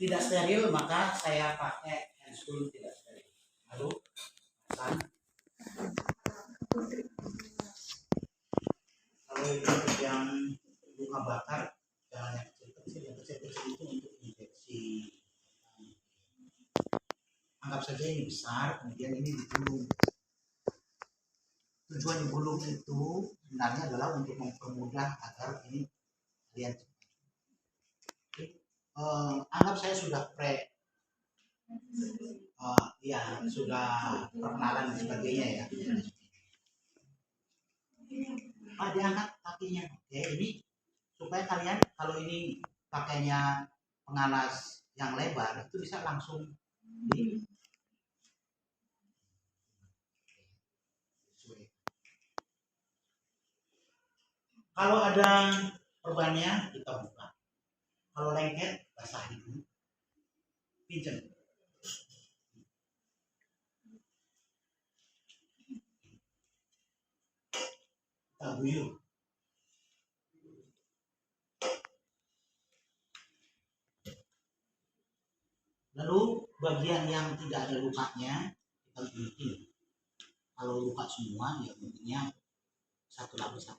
tidak steril, maka saya pakai handscoon tidak steril. Lalu pasang. Kalau untuk yang luka bakar, jangan yang kecil-kecil. Yang kecil-kecil itu untuk infeksi. Anggap saja ini besar, kemudian ini digulung. Tujuan digulung itu sebenarnya adalah untuk mempermudah agar ini kalian anggap saya sudah ya sudah perkenalan dan sebagainya ya. Diangkat kakinya. Oke, ini supaya kalian kalau ini pakainya pengalas yang lebar itu bisa langsung di kalau ada perbannya kita buka. Kalau lengket basahin dulu. Pinjam. Kita guyur. Lalu bagian yang tidak ada lukanya kita gunting. Kalau luka semua ya guntingnya satu lapis.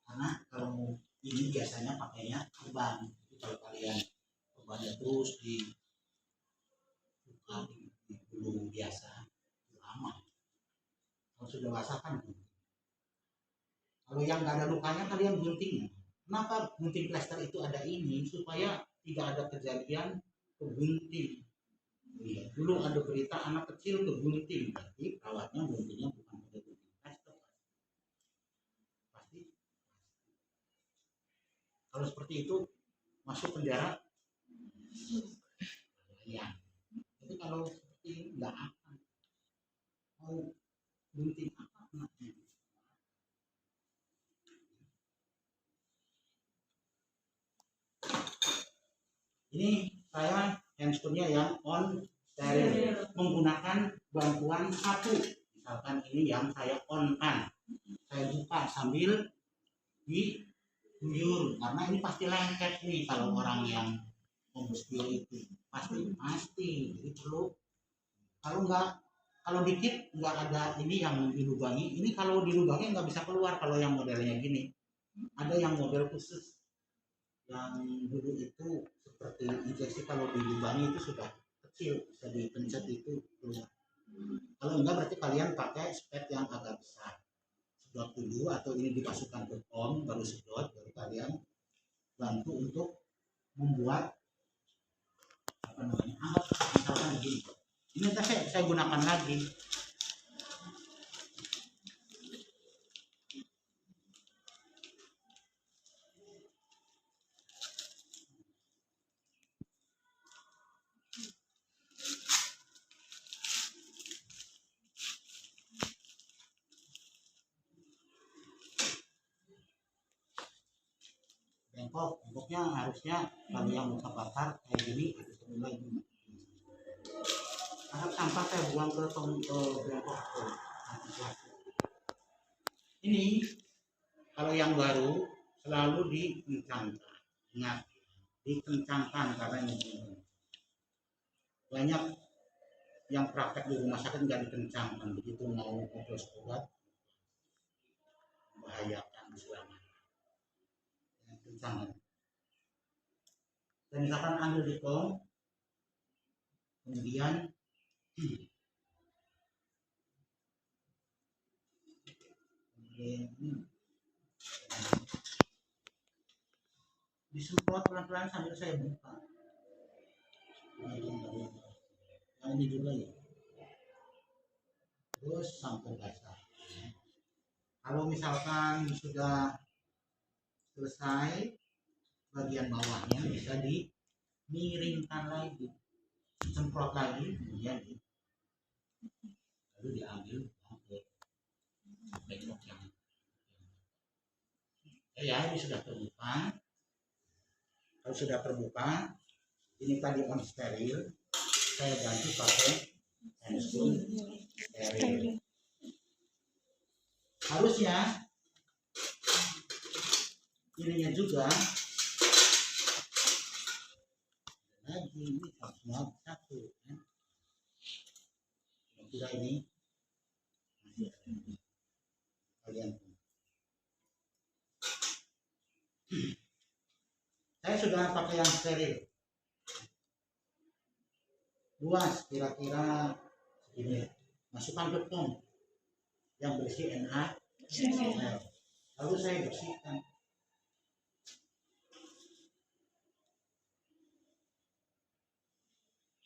Karena kalau ini biasanya pakainya perban. Kalau kalian perbannya terus di gulung biasa lama. Kalau sudah basah kan gunting. Kalau yang nggak ada lukanya kalian gunting. Kenapa gunting plester itu ada ini? Supaya tidak ada kejadian kegunting. Ya, dulu ada berita anak kecil kegunting, tapi perawatnya guntingnya bukan pada gunting plester. Pasti. Kalau seperti itu masuk penjara. Ya. Tapi kalau seperti ini nggak akan. Mau gunting apa anaknya? Ini saya handscoonnya yang on steril menggunakan bantuan satu. Misalkan ini yang saya on kan, saya buka sambil diguyur karena ini pasti lengket nih kalau orang yang pembuspil itu pasti jadi perlu kalau dikit nggak ada ini yang dilubangi. Ini kalau dilubangi nggak bisa keluar kalau yang modelnya gini. Ada yang model khusus yang dulu itu seperti injeksi kalau dilubangi itu sudah kecil bisa dipencet itu keluar. Kalau enggak berarti kalian pakai spet yang agak besar. Sedot dulu atau ini dimasukkan ke om baru sedot, baru kalian bantu untuk membuat apa namanya anggap misalkan begini. Ini saya gunakan lagi. Bengkoknya harusnya kalau yang luka bakar kayak gini ada semula ini. Harap sampah saya buang ke bengkok. Ini kalau yang baru selalu dikencangkan. Ingat, dikencangkan karena ini banyak yang praktek di rumah sakit nggak dikencangkan, begitu mau ngoplos obat membahayakan keselamatan. Kencangkan. Dan misalkan ambil di kom, kemudian disemprot pelan-pelan sambil saya buka. Yang ini juga ya. Terus sampai basah. Kalau misalkan sudah selesai bagian bawahnya bisa dimiringkan lagi, semprot lagi, kemudian lalu diambil ke bengkok yang ya ini sudah terbuka. Kalau sudah terbuka, ini tadi on steril, saya ganti pakai handscoon steril. Harusnya ininya juga lagi ini semua satu ya. Kira ini masih ada kalian. Saya sudah pakai yang steril, luas kira-kira segini. Masukkan ke pom yang berisi NaCl, lalu saya bersihkan.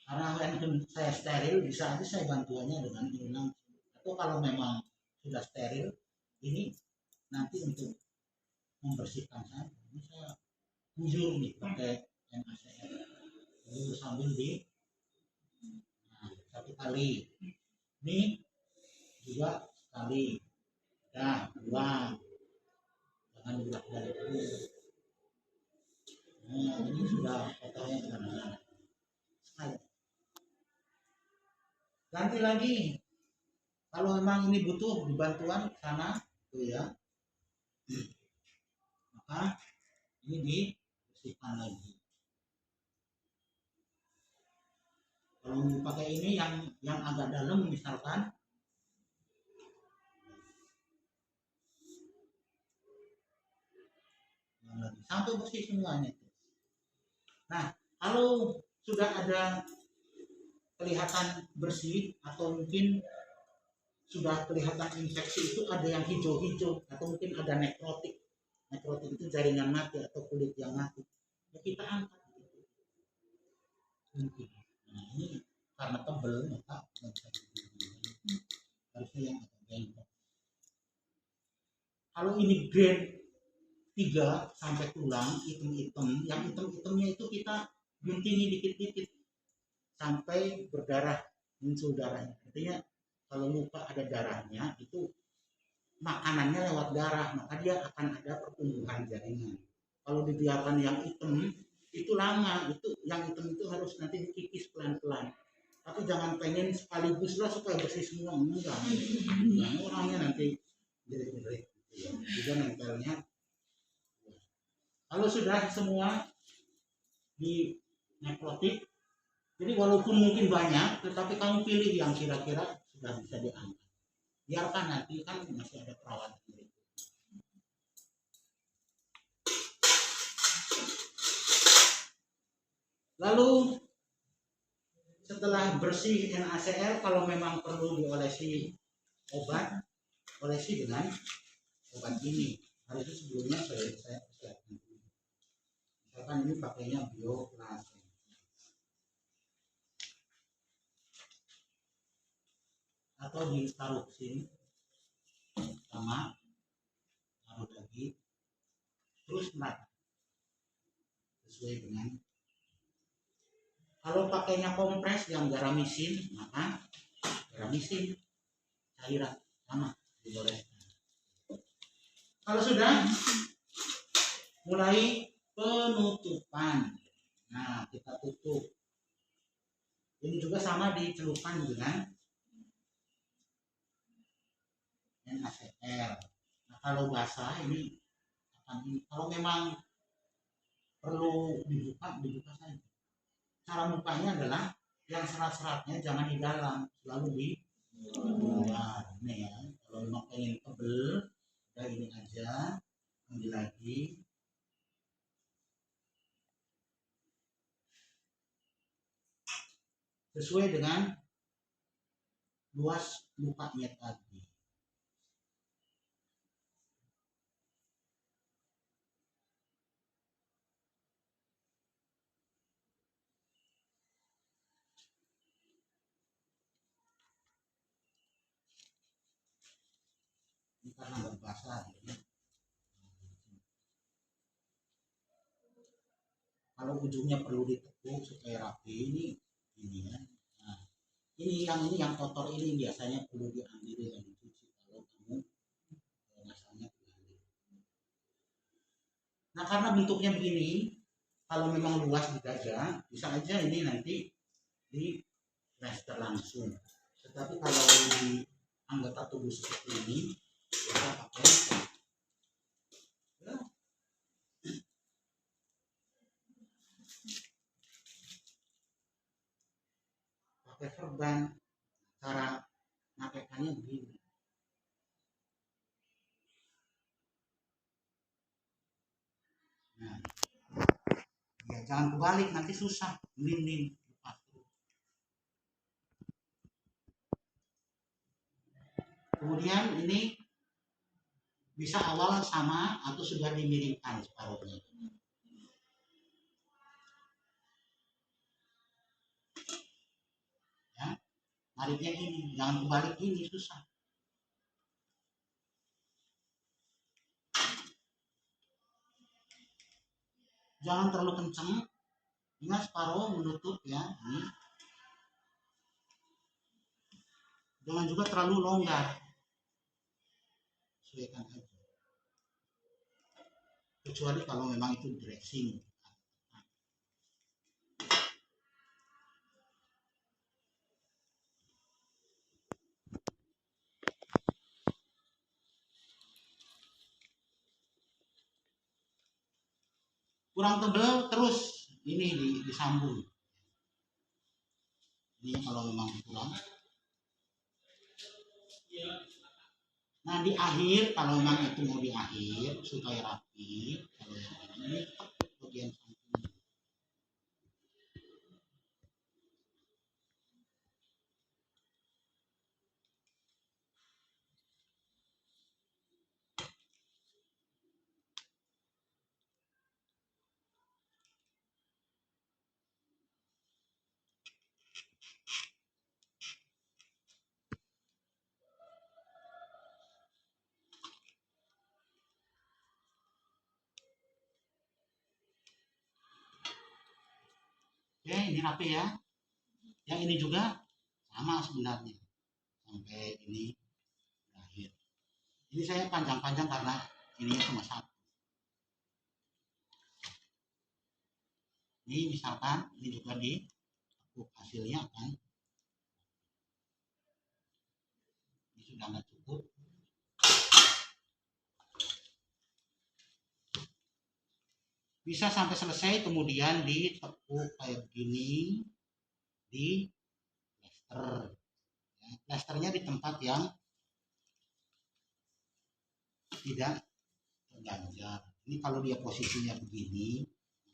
Karena handphone saya steril, bisa aja saya bantuannya dengan ini langsung. Atau kalau memang sudah steril, ini nanti untuk membersihkan saja. Ini saya bujur nih pakai NaCl, lalu sambil di satu kali. Ini juga sekali. Nah, dua. Jangan dibolak-balik dulu. Nah, ini sudah kotornya benar-benar sekali. Ganti lagi. Kalau memang ini butuh dibantuan sana tuh ya, maka ini dibersihkan lagi. Kalau pakai ini yang agak dalam misalkan, sampai bersih semuanya. Nah, kalau sudah ada kelihatan bersih atau mungkin sudah kelihatan infeksi, itu ada yang hijau-hijau atau mungkin ada nekrotik. Nekrotik itu jaringan mati atau kulit yang mati. Ya, kita angkat. Nah, ini karena tebal maka harusnya yang agak bengkok. Kalau ini grade 3 sampai tulang hitam-hitam, yang hitam-hitamnya itu kita guntingi dikit-dikit sampai berdarah, muncul darahnya. Artinya kalau luka ada darahnya, itu makanannya lewat darah, maka dia akan ada pertumbuhan jaringan. Kalau dibiarkan yang hitam, itu lama, itu yang hitam itu harus nanti dikikis pelan-pelan. Tapi jangan pengen sekaligus lah supaya bersih semua, enggak. Nah, orangnya nanti jerit-jerit, juga nempelnya. Kalau sudah semua di nekrotik, jadi walaupun mungkin banyak, tetapi kamu pilih yang kira-kira sudah bisa diangkat. Biarkan nanti kan masih ada perawatan. Lalu setelah bersih NaCl, kalau memang perlu diolesi obat, olesi dengan obat ini. Harusnya sebelumnya saya persiapkan. Misalkan ini pakainya Bioplas. Atau ditaruh sini sama taruh lagi terus merata sesuai dengan. Kalau pakainya kompres yang garamisin, maka garamisin cairan sama dioleskan. Kalau sudah mulai penutupan, nah kita tutup. Ini juga sama dicelupkan dengan NaCl. Nah, kalau basah ini akan ini. Kalau memang perlu dibuka saja. Cara bukanya adalah yang serat-seratnya jangan di dalam, selalu di luar. Ini ya. Kalau memang pengen tebel, udah ini aja, ambil lagi. Sesuai dengan luas lukanya tadi. Ini karena nggak basah ya. Kalau ujungnya perlu ditekuk supaya rapi, ini ya. Nah, ini yang kotor ini biasanya perlu diambil dan dicuci kalau kamu masalahnya diambil. Nah, karena bentuknya begini, kalau memang luas di dada, bisa aja ini nanti di plester langsung. Tetapi kalau di anggota tubuh seperti ini, kita pakai pakai perban. Cara nakaikannya begini. Nah, ya jangan kebalik, nanti susah. Lin. Kemudian ini bisa awal sama atau sudah dimiringkan separuhnya. Ya, nariknya gini, jangan kebalik gini, susah. Jangan terlalu kenceng, ingat separuh menutup ya. Ini. Jangan juga terlalu longgar. Sesuaikan aja. Kecuali kalau memang itu dressing. Kurang tebal terus ini disambung. Ini kalau memang kurang. Nah di akhir kalau memang itu mau di akhir supaya rapi, kalau yang ini bagian samping. Oke, ini rapi ya. Yang ini juga sama sebenarnya sampai ini berakhir. Ini saya panjang-panjang karena ininya cuma satu. Ini misalkan ini juga di hasilnya kan. Ini sudah nggak cukup. Bisa sampai selesai, kemudian ditekuk kayak begini, di plester. Ya, plesternya di tempat yang tidak terganjal. Ini kalau dia posisinya begini,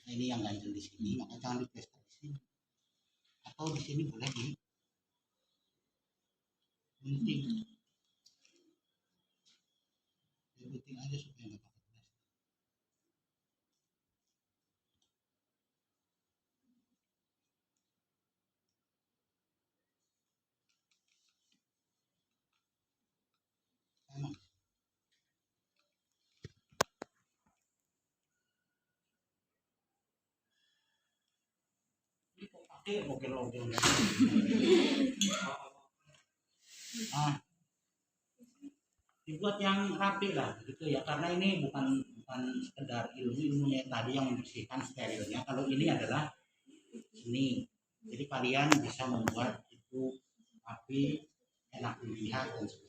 ini yang ganjel di sini, maka jangan di plester di sini. Atau di sini boleh di gunting. Gunting aja supaya nggak pakai plester. Emang. Nah, dibuat yang rapi lah gitu ya, karena ini bukan sekedar ilmunya tadi yang membersihkan sterilnya. Kalau ini adalah seni, jadi kalian bisa membuat itu rapi, enak dilihat dan sebagainya.